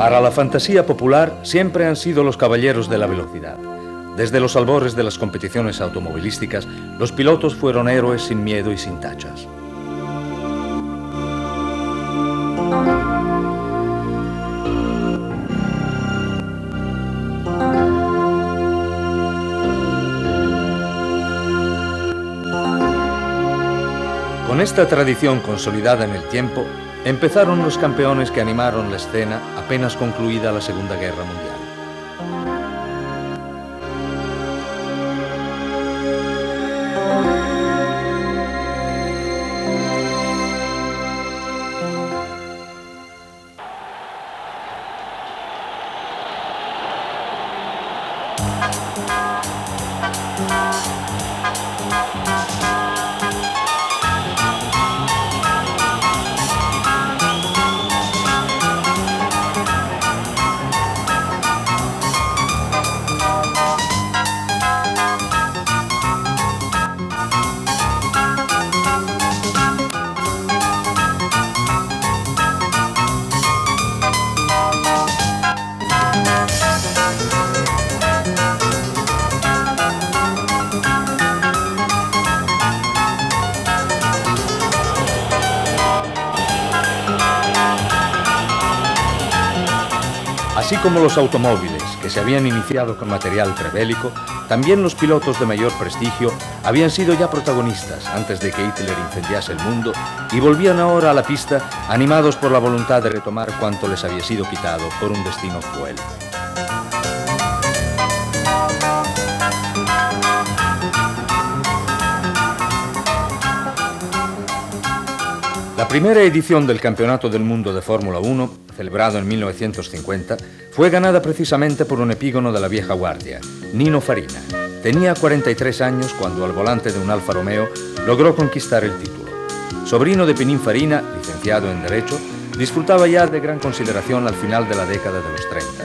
Para la fantasía popular siempre han sido los caballeros de la velocidad. Desde los albores de las competiciones automovilísticas, los pilotos fueron héroes sin miedo y sin tachas. Con esta tradición consolidada en el tiempo, empezaron los campeones que animaron la escena apenas concluida la Segunda Guerra Mundial. Así como los automóviles, que se habían iniciado con material prebélico, también los pilotos de mayor prestigio habían sido ya protagonistas antes de que Hitler incendiase el mundo y volvían ahora a la pista animados por la voluntad de retomar cuanto les había sido quitado por un destino cruel. La primera edición del Campeonato del Mundo de Fórmula 1, celebrado en 1950, fue ganada precisamente por un epígono de la vieja guardia, Nino Farina. Tenía 43 años cuando al volante de un Alfa Romeo logró conquistar el título. Sobrino de Pininfarina, licenciado en Derecho, disfrutaba ya de gran consideración al final de la década de los 30.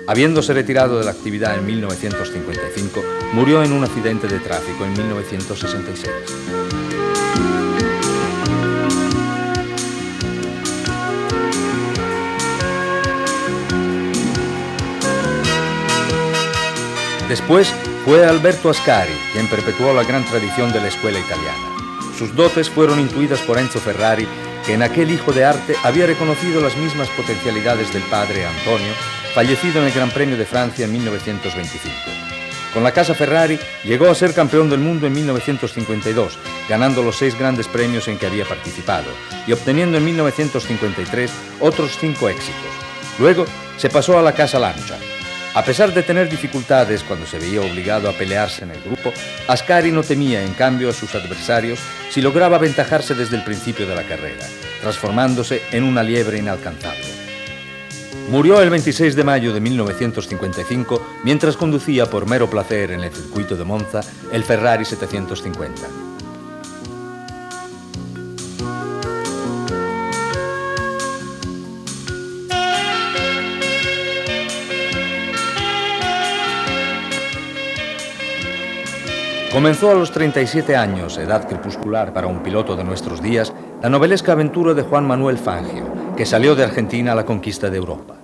Habiéndose retirado de la actividad en 1955, murió en un accidente de tráfico en 1966. Después fue Alberto Ascari quien perpetuó la gran tradición de la escuela italiana. Sus dotes fueron intuidas por Enzo Ferrari, que en aquel hijo de arte había reconocido las mismas potencialidades del padre Antonio, fallecido en el Gran Premio de Francia en 1925. Con la casa Ferrari llegó a ser campeón del mundo en 1952, ganando los 6 grandes premios en que había participado y obteniendo en 1953 otros 5 éxitos. Luego se pasó a la casa Lancia. A pesar de tener dificultades cuando se veía obligado a pelearse en el grupo, Ascari no temía, en cambio, a sus adversarios si lograba aventajarse desde el principio de la carrera, transformándose en una liebre inalcanzable. Murió el 26 de mayo de 1955 mientras conducía por mero placer en el circuito de Monza el Ferrari 750. Comenzó a los 37 años, edad crepuscular para un piloto de nuestros días, la novelesca aventura de Juan Manuel Fangio, que salió de Argentina a la conquista de Europa.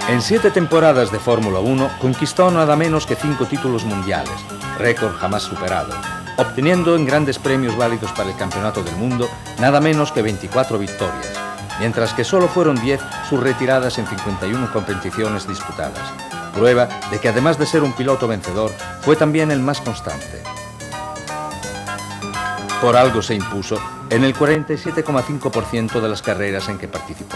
En 7 temporadas de Fórmula 1 conquistó nada menos que 5 títulos mundiales, récord jamás superado, obteniendo en grandes premios válidos para el Campeonato del Mundo nada menos que 24 victorias, mientras que solo fueron 10 sus retiradas en 51 competiciones disputadas, prueba de que además de ser un piloto vencedor, fue también el más constante. Por algo se impuso en el 47,5% de las carreras en que participó.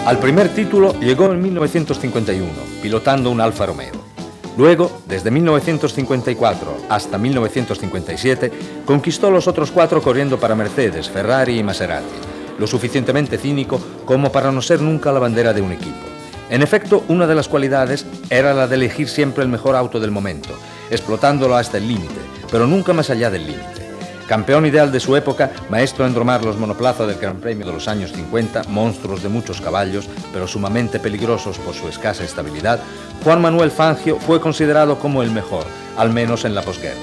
Al primer título llegó en 1951, pilotando un Alfa Romeo. Luego, desde 1954 hasta 1957, conquistó los otros 4 corriendo para Mercedes, Ferrari y Maserati, lo suficientemente cínico como para no ser nunca la bandera de un equipo. En efecto, una de las cualidades era la de elegir siempre el mejor auto del momento, explotándolo hasta el límite, pero nunca más allá del límite. Campeón ideal de su época, maestro en domar los monoplazas del Gran Premio de los años 50, monstruos de muchos caballos, pero sumamente peligrosos por su escasa estabilidad, Juan Manuel Fangio fue considerado como el mejor, al menos en la posguerra.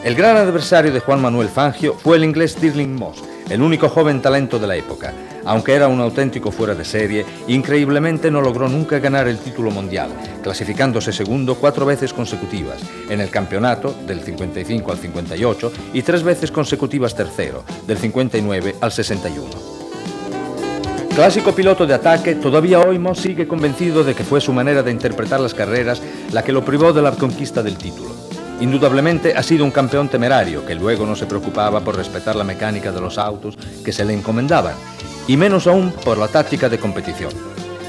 El gran adversario de Juan Manuel Fangio fue el inglés Stirling Moss, el único joven talento de la época. Aunque era un auténtico fuera de serie, increíblemente no logró nunca ganar el título mundial, clasificándose segundo 4 veces consecutivas, en el campeonato del 55 al 58 y 3 veces consecutivas tercero, del 59 al 61. Clásico piloto de ataque, todavía hoy Moss sigue convencido de que fue su manera de interpretar las carreras la que lo privó de la conquista del título. Indudablemente ha sido un campeón temerario que luego no se preocupaba por respetar la mecánica de los autos que se le encomendaban, y menos aún por la táctica de competición.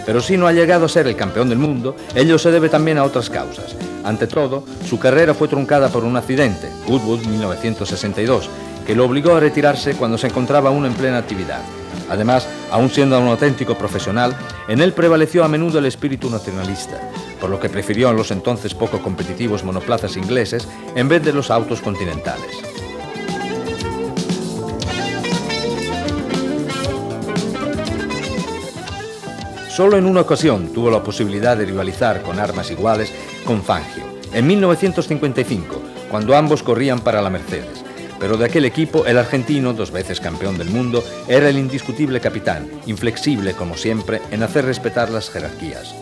Pero si no ha llegado a ser el campeón del mundo, ello se debe también a otras causas. Ante todo, su carrera fue truncada por un accidente, Goodwood 1962, que lo obligó a retirarse cuando se encontraba aún en plena actividad. Además, aún siendo un auténtico profesional, en él prevaleció a menudo el espíritu nacionalista, por lo que prefirió los entonces poco competitivos monoplazas ingleses en vez de los autos continentales. Solo en una ocasión tuvo la posibilidad de rivalizar con armas iguales con Fangio, en 1955, cuando ambos corrían para la Mercedes. Pero de aquel equipo, el argentino, 2 veces campeón del mundo, era el indiscutible capitán, inflexible como siempre en hacer respetar las jerarquías.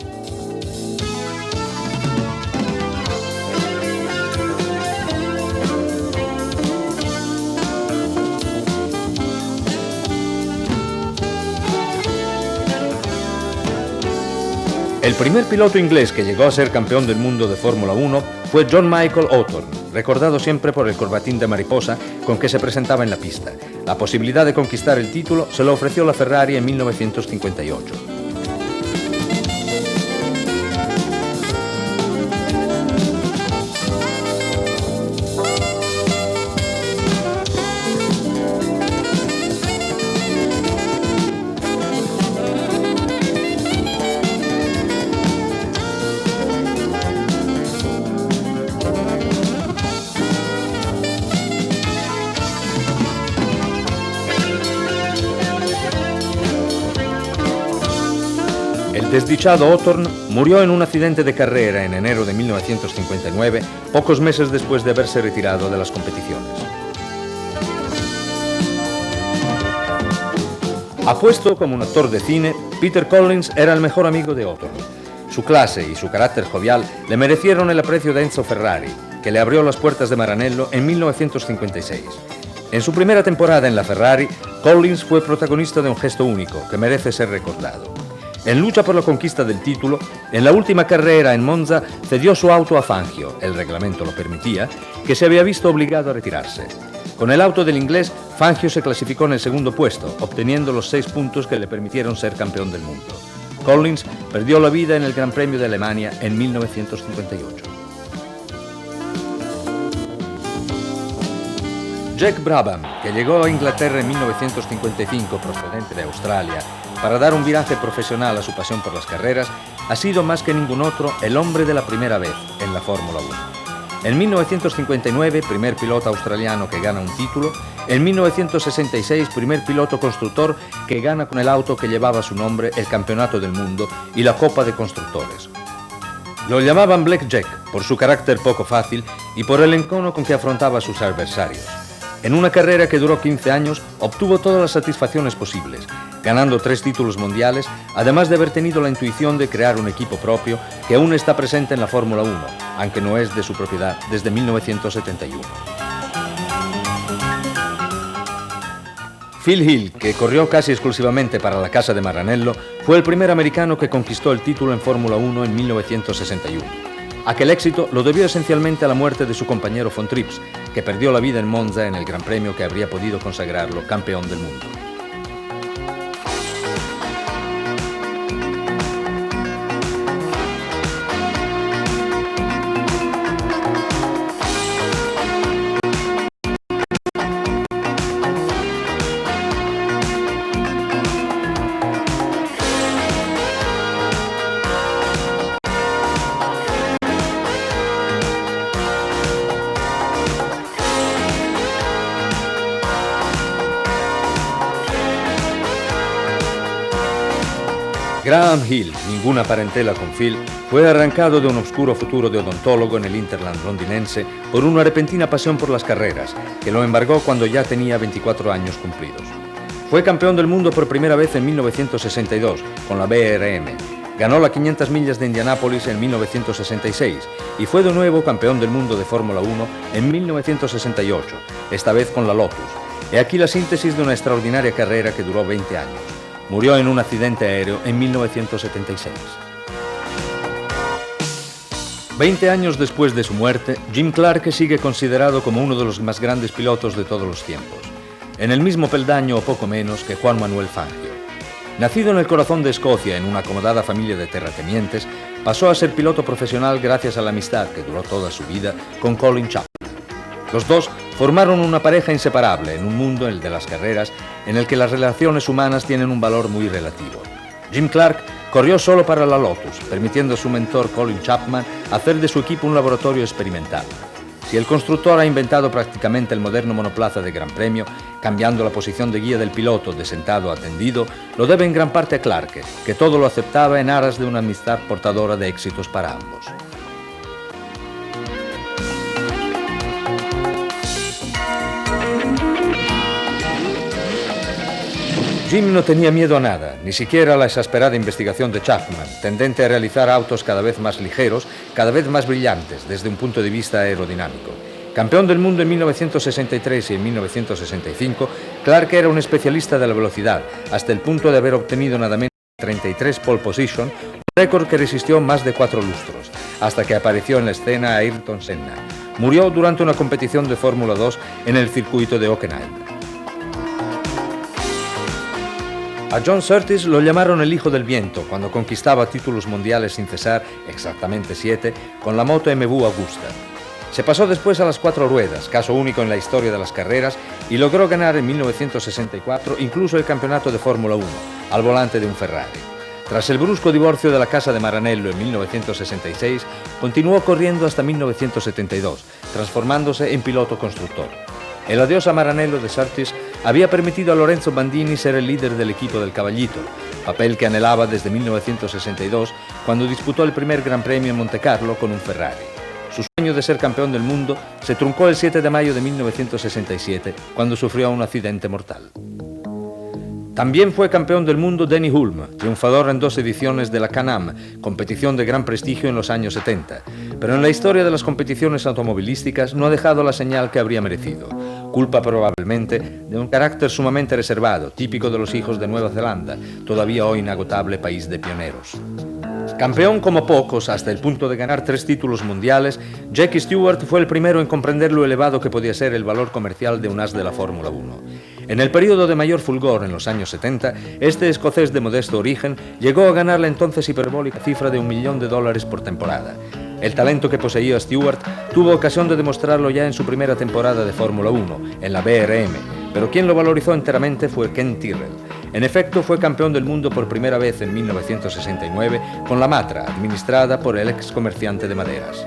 El primer piloto inglés que llegó a ser campeón del mundo de Fórmula 1 fue John Michael Hawthorne, recordado siempre por el corbatín de mariposa con que se presentaba en la pista. La posibilidad de conquistar el título se lo ofreció la Ferrari en 1958. El desdichado Hawthorne murió en un accidente de carrera en enero de 1959, pocos meses después de haberse retirado de las competiciones. Apuesto como un actor de cine, Peter Collins era el mejor amigo de Hawthorne. Su clase y su carácter jovial le merecieron el aprecio de Enzo Ferrari, que le abrió las puertas de Maranello en 1956. En su primera temporada en la Ferrari, Collins fue protagonista de un gesto único que merece ser recordado. En lucha por la conquista del título, en la última carrera en Monza cedió su auto a Fangio, el reglamento lo permitía, que se había visto obligado a retirarse. Con el auto del inglés, Fangio se clasificó en el segundo puesto, obteniendo los 6 puntos que le permitieron ser campeón del mundo. Collins perdió la vida en el Gran Premio de Alemania en 1958. Jack Brabham, que llegó a Inglaterra en 1955 procedente de Australia para dar un viraje profesional a su pasión por las carreras, ha sido más que ningún otro el hombre de la primera vez en la Fórmula 1. En 1959, primer piloto australiano que gana un título. En 1966, primer piloto constructor que gana con el auto que llevaba su nombre el Campeonato del Mundo y la Copa de Constructores. Lo llamaban Black Jack por su carácter poco fácil y por el encono con que afrontaba a sus adversarios. En una carrera que duró 15 años, obtuvo todas las satisfacciones posibles, ganando 3 títulos mundiales, además de haber tenido la intuición de crear un equipo propio que aún está presente en la Fórmula 1, aunque no es de su propiedad desde 1971. Phil Hill, que corrió casi exclusivamente para la casa de Maranello, fue el primer americano que conquistó el título en Fórmula 1 en 1961. Aquel éxito lo debió esencialmente a la muerte de su compañero Von Trips, que perdió la vida en Monza en el Gran Premio que habría podido consagrarlo campeón del mundo. Graham Hill, ninguna parentela con Phil, fue arrancado de un oscuro futuro de odontólogo en el hinterland londinense por una repentina pasión por las carreras, que lo embargó cuando ya tenía 24 años cumplidos. Fue campeón del mundo por primera vez en 1962 con la BRM. Ganó las 500 millas de Indianápolis en 1966 y fue de nuevo campeón del mundo de Fórmula 1 en 1968, esta vez con la Lotus. He aquí la síntesis de una extraordinaria carrera que duró 20 años. Murió en un accidente aéreo en 1976. 20 años después de su muerte, Jim Clark sigue considerado como uno de los más grandes pilotos de todos los tiempos, en el mismo peldaño o poco menos que Juan Manuel Fangio. Nacido en el corazón de Escocia en una acomodada familia de terratenientes, pasó a ser piloto profesional gracias a la amistad que duró toda su vida con Colin Chapman. Los dos formaron una pareja inseparable en un mundo, el de las carreras, en el que las relaciones humanas tienen un valor muy relativo. Jim Clark corrió solo para la Lotus, permitiendo a su mentor Colin Chapman hacer de su equipo un laboratorio experimental. Si el constructor ha inventado prácticamente el moderno monoplaza de Gran Premio, cambiando la posición de guía del piloto de sentado a tendido, lo debe en gran parte a Clark, que todo lo aceptaba en aras de una amistad portadora de éxitos para ambos. Jim no tenía miedo a nada, ni siquiera a la exasperada investigación de Chapman, tendente a realizar autos cada vez más ligeros, cada vez más brillantes desde un punto de vista aerodinámico. Campeón del mundo en 1963 y en 1965, Clark era un especialista de la velocidad, hasta el punto de haber obtenido nada menos que 33 pole position, un récord que resistió más de 4 lustros, hasta que apareció en la escena Ayrton Senna. Murió durante una competición de Fórmula 2 en el circuito de Hockenheim. A John Surtees lo llamaron el hijo del viento cuando conquistaba títulos mundiales sin cesar, exactamente 7, con la moto MV Augusta. Se pasó después a las 4 ruedas, caso único en la historia de las carreras, y logró ganar en 1964 incluso el campeonato de Fórmula 1, al volante de un Ferrari. Tras el brusco divorcio de la casa de Maranello en 1966, continuó corriendo hasta 1972, transformándose en piloto constructor. El adiós a Maranello de Surtees había permitido a Lorenzo Bandini ser el líder del equipo del Caballito, papel que anhelaba desde 1962 cuando disputó el primer Gran Premio en Montecarlo con un Ferrari. Su sueño de ser campeón del mundo se truncó el 7 de mayo de 1967 cuando sufrió un accidente mortal. También fue campeón del mundo Denny Hulme, triunfador en 2 ediciones de la Can-Am, competición de gran prestigio en los años 70, pero en la historia de las competiciones automovilísticas no ha dejado la señal que habría merecido, culpa probablemente de un carácter sumamente reservado, típico de los hijos de Nueva Zelanda, todavía hoy inagotable país de pioneros. Campeón como pocos, hasta el punto de ganar 3 títulos mundiales, Jackie Stewart fue el primero en comprender lo elevado que podía ser el valor comercial de un as de la Fórmula 1. En el periodo de mayor fulgor en los años 70, este escocés de modesto origen llegó a ganar la entonces hiperbólica cifra de $1 millón por temporada. El talento que poseía Stewart tuvo ocasión de demostrarlo ya en su primera temporada de Fórmula 1, en la BRM, pero quien lo valorizó enteramente fue Ken Tyrrell. En efecto, fue campeón del mundo por primera vez en 1969 con la Matra, administrada por el ex comerciante de maderas.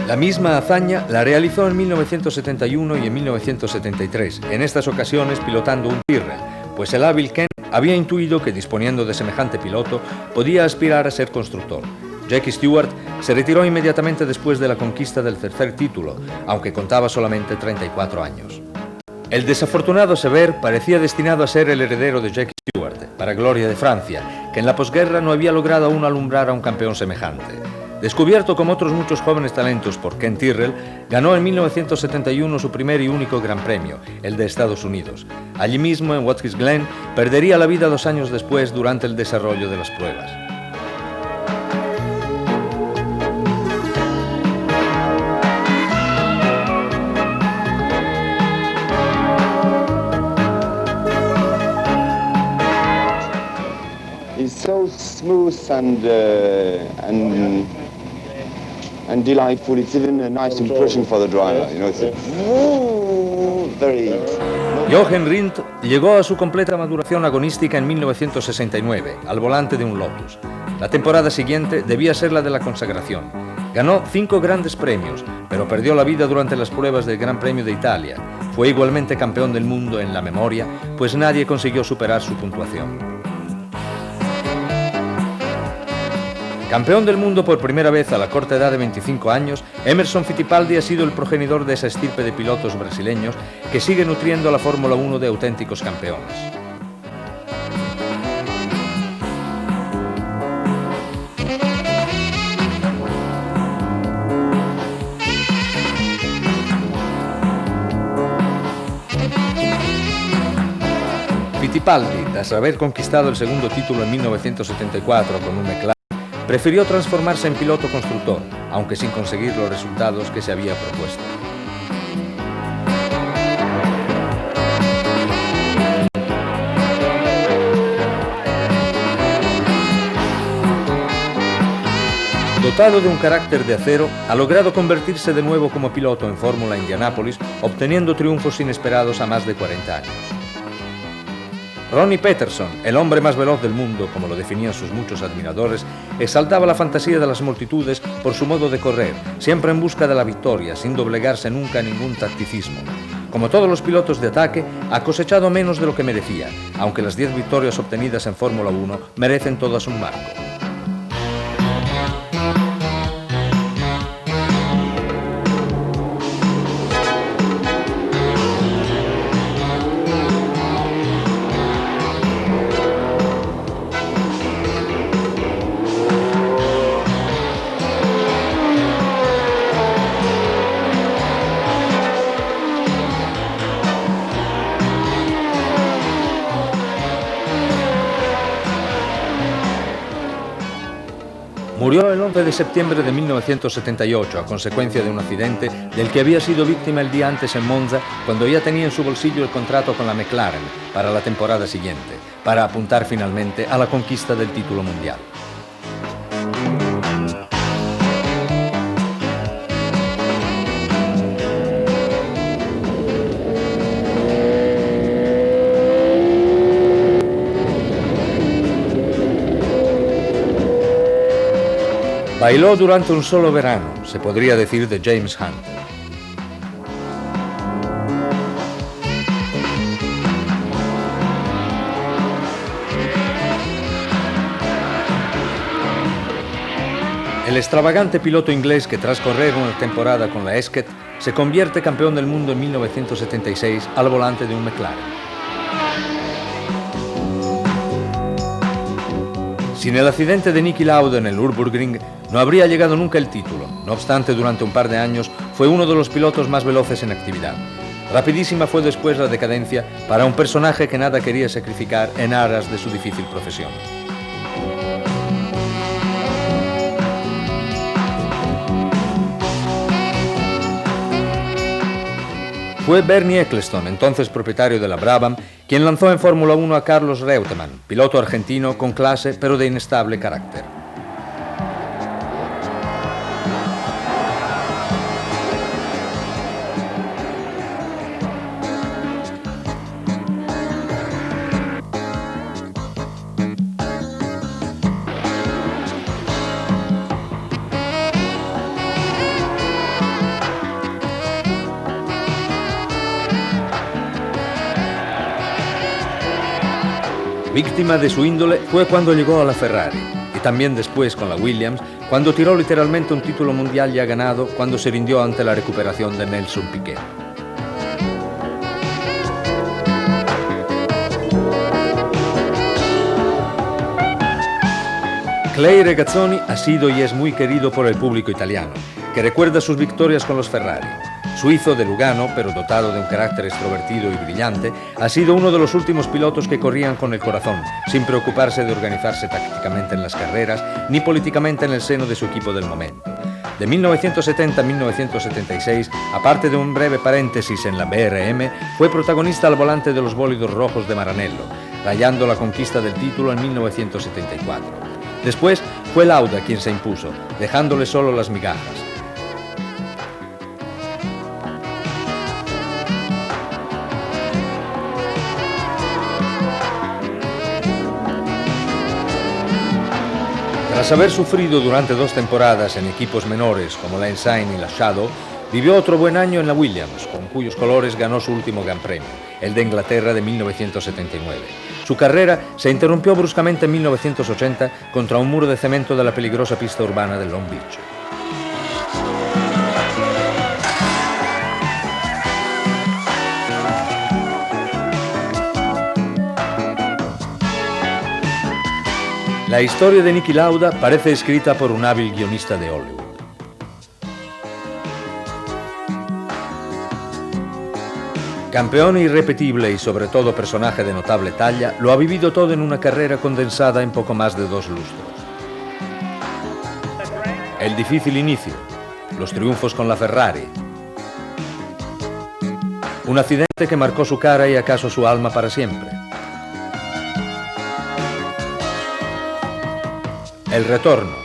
La misma hazaña la realizó en 1971 y en 1973, en estas ocasiones pilotando un Tyrrell, pues el hábil Ken había intuido que disponiendo de semejante piloto podía aspirar a ser constructor. Jackie Stewart se retiró inmediatamente después de la conquista del tercer título, aunque contaba solamente 34 años. El desafortunado Sever parecía destinado a ser el heredero de Jackie Stewart, para gloria de Francia, que en la posguerra no había logrado aún alumbrar a un campeón semejante. Descubierto como otros muchos jóvenes talentos por Ken Tyrrell, ganó en 1971 su primer y único Gran Premio, el de Estados Unidos. Allí mismo, en Watkins Glen, perdería la vida 2 años después durante el desarrollo de las pruebas. It's so smooth and delightful. It's even a nice impression for the driver. You know, it's very. Jochen Rindt llegó a su completa maduración agonística en 1969, al volante de un Lotus. La temporada siguiente debía ser la de la consagración. Ganó 5 grandes premios, pero perdió la vida durante las pruebas del Gran Premio de Italia. Fue igualmente campeón del mundo en la memoria, pues nadie consiguió superar su puntuación. Campeón del mundo por primera vez a la corta edad de 25 años, Emerson Fittipaldi ha sido el progenitor de esa estirpe de pilotos brasileños que sigue nutriendo a la Fórmula 1 de auténticos campeones. Fittipaldi, tras haber conquistado el segundo título en 1974 con un McLaren, prefirió transformarse en piloto constructor, aunque sin conseguir los resultados que se había propuesto. Dotado de un carácter de acero, ha logrado convertirse de nuevo como piloto en Fórmula Indianápolis, obteniendo triunfos inesperados a más de 40 años. Ronnie Peterson, el hombre más veloz del mundo, como lo definían sus muchos admiradores, exaltaba la fantasía de las multitudes por su modo de correr, siempre en busca de la victoria, sin doblegarse nunca a ningún tacticismo. Como todos los pilotos de ataque, ha cosechado menos de lo que merecía, aunque las 10 victorias obtenidas en Fórmula 1 merecen todas un marco. Murió el 11 de septiembre de 1978 a consecuencia de un accidente del que había sido víctima el día antes en Monza, cuando ya tenía en su bolsillo el contrato con la McLaren para la temporada siguiente, para apuntar finalmente a la conquista del título mundial. Bailó durante un solo verano, se podría decir, de James Hunt. El extravagante piloto inglés que tras correr una temporada con la Esquet se convierte campeón del mundo en 1976 al volante de un McLaren. Sin el accidente de Niki Lauda en el Nürburgring, no habría llegado nunca el título. No obstante, durante un par de años fue uno de los pilotos más veloces en actividad. Rapidísima fue después la decadencia para un personaje que nada quería sacrificar en aras de su difícil profesión. Fue Bernie Ecclestone, entonces propietario de la Brabham, quien lanzó en Fórmula 1 a Carlos Reutemann, piloto argentino con clase pero de inestable carácter. Víctima de su índole fue cuando llegó a la Ferrari, y también después con la Williams, cuando tiró literalmente un título mundial ya ganado, cuando se rindió ante la recuperación de Nelson Piquet. Clay Regazzoni ha sido y es muy querido por el público italiano, que recuerda sus victorias con los Ferrari. Suizo de Lugano, pero dotado de un carácter extrovertido y brillante, ha sido uno de los últimos pilotos que corrían con el corazón, sin preocuparse de organizarse tácticamente en las carreras, ni políticamente en el seno de su equipo del momento. De 1970 a 1976, aparte de un breve paréntesis en la BRM, fue protagonista al volante de los bólidos rojos de Maranello, rayando la conquista del título en 1974. Después fue Lauda quien se impuso, dejándole solo las migajas. Tras haber sufrido durante 2 temporadas en equipos menores como la Ensign y la Shadow, vivió otro buen año en la Williams, con cuyos colores ganó su último Gran Premio, el de Inglaterra de 1979. Su carrera se interrumpió bruscamente en 1980 contra un muro de cemento de la peligrosa pista urbana de Long Beach. La historia de Niki Lauda parece escrita por un hábil guionista de Hollywood. Campeón irrepetible y sobre todo personaje de notable talla, lo ha vivido todo en una carrera condensada en poco más de 2 lustros. El difícil inicio, los triunfos con la Ferrari, un accidente que marcó su cara y acaso su alma para siempre. El retorno,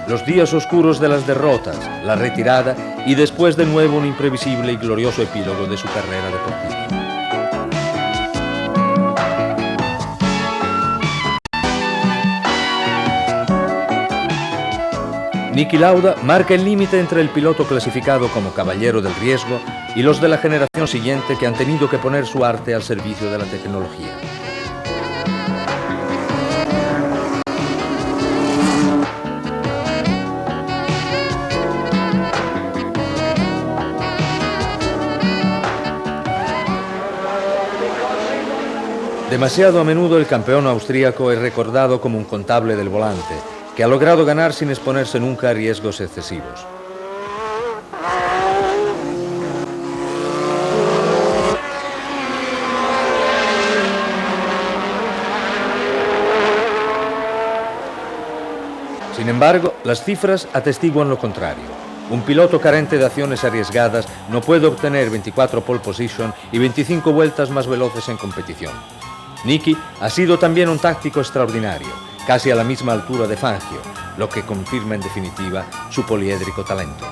los días oscuros de las derrotas, la retirada y después de nuevo un imprevisible y glorioso epílogo de su carrera deportiva. Niki Lauda marca el límite entre el piloto clasificado como caballero del riesgo y los de la generación siguiente que han tenido que poner su arte al servicio de la tecnología. Demasiado a menudo el campeón austríaco es recordado como un contable del volante, que ha logrado ganar sin exponerse nunca a riesgos excesivos. Sin embargo, las cifras atestiguan lo contrario. Un piloto carente de acciones arriesgadas no puede obtener 24 pole position y 25 vueltas más veloces en competición. Niki ha sido también un táctico extraordinario, casi a la misma altura de Fangio, lo que confirma en definitiva su poliédrico talento.